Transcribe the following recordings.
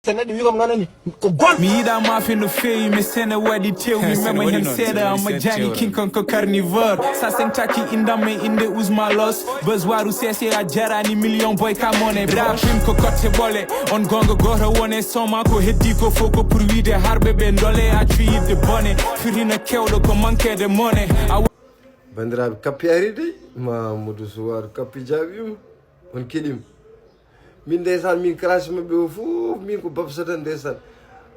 tenedi wi ko nganani ko gon mi yida ma fe no feewi mi sene wadi tew mi mema hen seda am jani king ko carnivore sa sen taki indame inde usma los bezwaru sese a jarani million boy kamone bra pim ko kotte bole on gonga goto wone soma ko heddi ko foko pour wide harbe be ndole a de bonne firina kewdo ko manque de money bandiraɓe kappi aride mamadou sowar kappi jaɓima on keɗima min ndeysaan min classe mabɓe o fof min ko babsa tan ndeysaan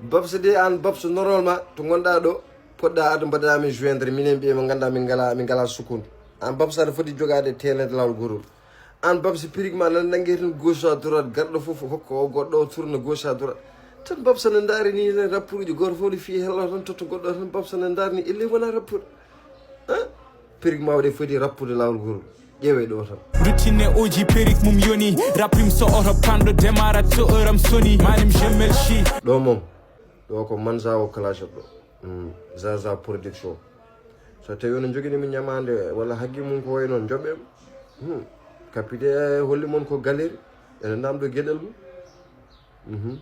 babsa de an babsa normalement to gonɗa ɗo poɗɗa ado mbaɗanami joindre minen ɓiye mo ganduɗa min ngala sukunde an babsa aɗa foti jogade telede lawol gorol an babsa priguement nan nangue tan gauche à droite garɗo foof hokka o goɗɗo o tourne gauche à droite tan babsa ne daari ni rappuji goto fof ne fi hello tan toto goɗɗo tan babsa ne daari ni elle wona rappude priguement waɗe foti rappude lawol gorol ƴeewe ɗo tan rutine oji perik mum yoni raprim so oto pando démarrat so euram soni manim jemmel chi ɗo moom ɗo ko mansa o classe ɗo zaza production so tawi ono joguinimi ñamande walla haggi mum ko way noon joɓɓema kapide holli moon ko galeri ene namdo gueɗel mum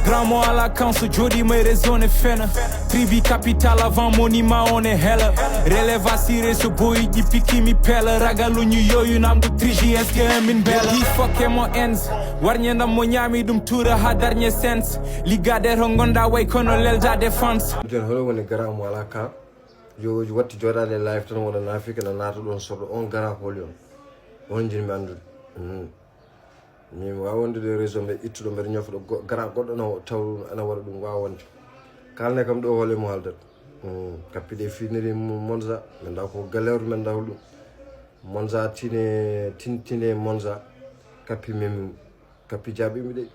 Grand mo à la canso jodi me raisonne fena Trivi capital avant monument on est hella Relève assiré ce boy di piki mi pella Ragalu ñu yoyu nam du trigi est que min bella He fuck mo ends warñenda mo ñami dum toura ha dernier sense Liga der ho gonda way kono lelda défense jon holo woni grand mo ala ka yo watti jodade live tan wona nafika na nata don sordo on grand holi on jinmi andude ni wawonde réseau mbe ittudo mbe ñofdo gara goddo no taw ana wara dum wawonde kalne kam do hole mo haldat kapide finiri monza men da ko galeur men da dum monza tine monza kapi mem kapi jabi mi de